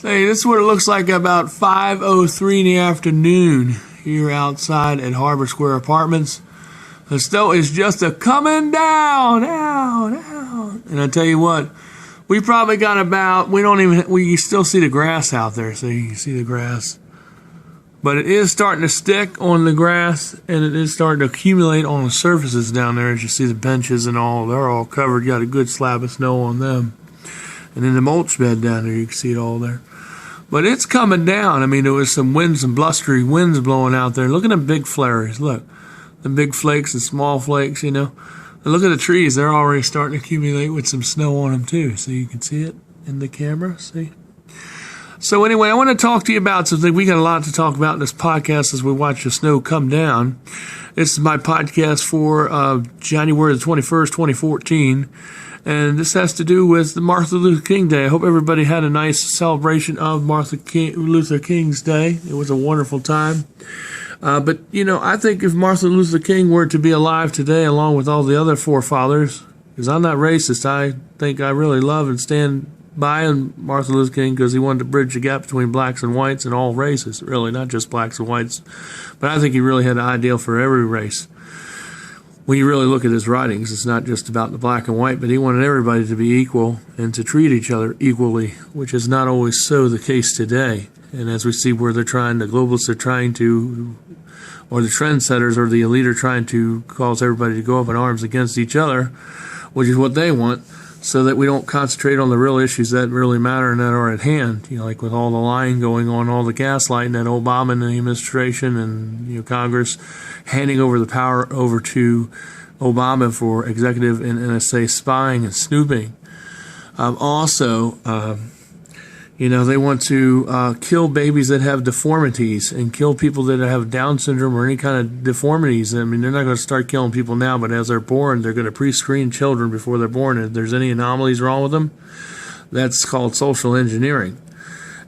Hey, this is what it looks like about 5:03 in the afternoon here outside at Harbor Square Apartments. The snow is just a coming down. And I tell you what, we probably got about, we still see the grass out there, so you can see the grass. But it is starting to stick on the grass, and it is starting to accumulate on the surfaces down there. As you see the benches and all, they're all covered, got a good slab of snow on them. And in the mulch bed down there, you can see it all there. But it's coming down. I mean, there was some winds, some blustery winds blowing out there. Look at the big flurries. Look, the big flakes and small flakes, you know. And look at the trees. They're already starting to accumulate with some snow on them, too. So you can see it in the camera. See? So anyway, I want to talk to you about something. We got a lot to talk about in this podcast as we watch the snow come down. This is my podcast for January the 21st, 2014. And this has to do with the Martin Luther King Day. I hope everybody had a nice celebration of Martin Luther King's Day. It was a wonderful time. But, you know, I think if Martin Luther King were to be alive today, along with all the other forefathers, because I'm not racist, I think I really love and stand by Martin Luther King because he wanted to bridge the gap between blacks and whites and all races, really, not just blacks and whites. But I think he really had an ideal for every race. When you really look at his writings, it's not just about the black and white, but he wanted everybody to be equal and to treat each other equally, which is not always so the case today. And as we see where the globalists are trying to, or the trendsetters or the elite are trying to cause everybody to go up in arms against each other, which is what they want, so that we don't concentrate on the real issues that really matter and that are at hand. You know, like with all the lying going on, all the gaslighting that Obama and the administration and, you know, Congress handing over the power over to Obama for executive and NSA spying and snooping. You know, they want to kill babies that have deformities and kill people that have Down syndrome or any kind of deformities. I mean, they're not going to start killing people now, but as they're born, they're going to pre-screen children before they're born. If there's any anomalies wrong with them, that's called social engineering.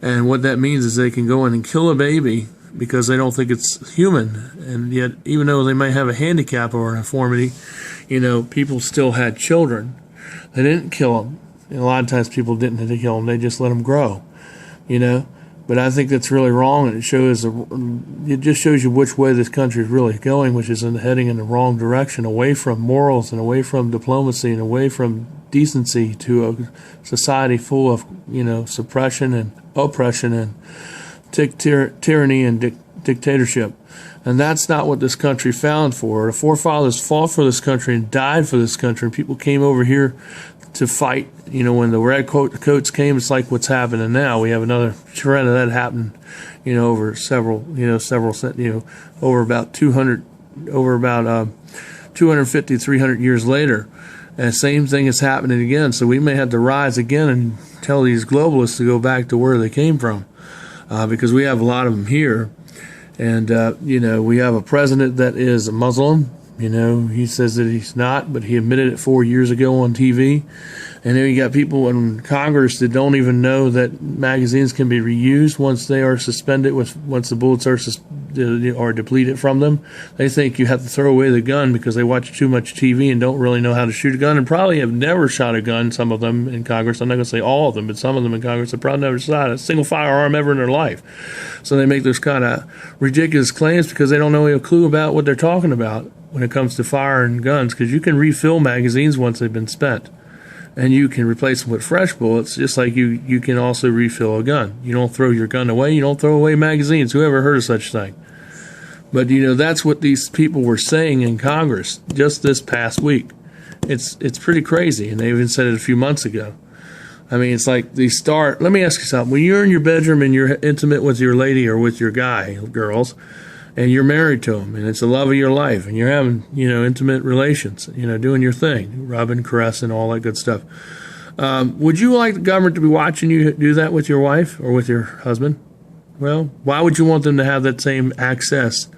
And what that means is they can go in and kill a baby because they don't think it's human. And yet, even though they may have a handicap or a deformity, you know, people still had children. They didn't kill them. And a lot of times people didn't kill them. They just let them grow, you know. But I think that's really wrong, and it just shows you which way this country is really going, which is heading in the wrong direction, away from morals and away from diplomacy and away from decency to a society full of, you know, suppression and oppression and tyranny and dictatorship. And that's not what this country found for. The forefathers fought for this country and died for this country, and people came over here to fight. You know, when the red coats came, it's like what's happening now. We have another trend of that happened, you know, over about 250, 300 years later. And the same thing is happening again. So we may have to rise again and tell these globalists to go back to where they came from, because we have a lot of them here. And, you know, we have a president that is a Muslim. You know, he says that he's not, but he admitted it 4 years ago on TV. And then you got people in Congress that don't even know that magazines can be reused once they are suspended, once the bullets are depleted from them. They think you have to throw away the gun because they watch too much TV and don't really know how to shoot a gun, and probably have never shot a gun, some of them in Congress. I'm not going to say all of them, but some of them in Congress have probably never shot a single firearm ever in their life. So they make those kind of ridiculous claims because they don't know a clue about what they're talking about when it comes to fire and guns, because you can refill magazines once they've been spent. And you can replace them with fresh bullets, just like you can also refill a gun. You don't throw your gun away. You don't throw away magazines. Who ever heard of such a thing? But, you know, that's what these people were saying in Congress just this past week. It's pretty crazy, and they even said it a few months ago. I mean, it's like let me ask you something. When you're in your bedroom and you're intimate with your lady or with your guy, girls, and you're married to them, and it's the love of your life, and you're having, you know, intimate relations, you know, doing your thing, rubbing, caressing, all that good stuff. Would you like the government to be watching you do that with your wife or with your husband? Well, why would you want them to have that same access?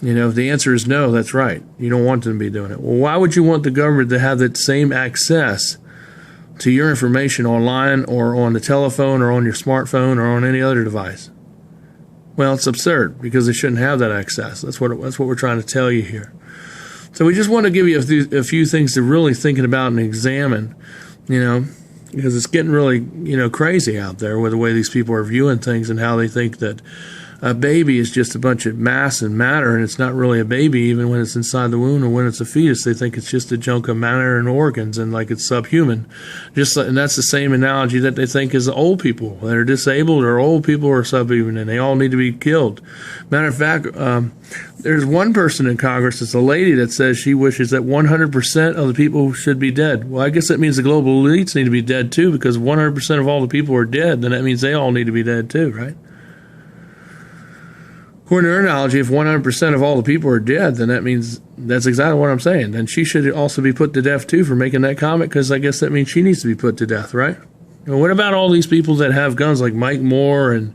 You know, if the answer is no, that's right. You don't want them to be doing it. Well, why would you want the government to have that same access to your information online or on the telephone or on your smartphone or on any other device? Well, it's absurd because they shouldn't have that access. That's what we're trying to tell you here. So we just want to give you a few things to really thinking about and examine. You know, because it's getting really, crazy out there with the way these people are viewing things and how they think that a baby is just a bunch of mass and matter, and it's not really a baby even when it's inside the womb or when it's a fetus. They think it's just a junk of matter and organs and like it's subhuman. And that's the same analogy that they think is old people that are disabled or old people are subhuman and they all need to be killed. Matter of fact, there's one person in Congress, it's a lady, that says she wishes that 100% of the people should be dead. Well, I guess that means the global elites need to be dead too, because 100% of all the people are dead, then that means they all need to be dead too, right? According to her analogy, if 100% of all the people are dead, then that means that's exactly what I'm saying. Then she should also be put to death too for making that comment, because I guess that means she needs to be put to death, right? And what about all these people that have guns, like Mike Moore and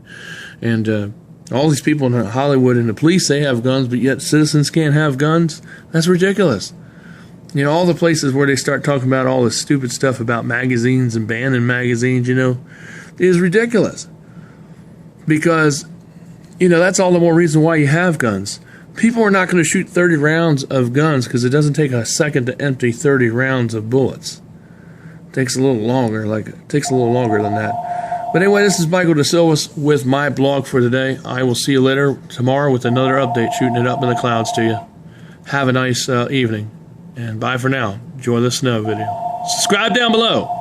all these people in Hollywood and the police? They have guns, but yet citizens can't have guns? That's ridiculous. All the places where they start talking about all this stupid stuff about magazines and banning magazines, is ridiculous. Because that's all the more reason why you have guns. People are not going to shoot 30 rounds of guns because it doesn't take a second to empty 30 rounds of bullets. It takes a little longer, than that. But anyway, this is Michael DeSilva with my blog for today. I will see you later tomorrow with another update, shooting it up in the clouds to you. Have a nice evening, and bye for now. Enjoy the snow video. Subscribe down below.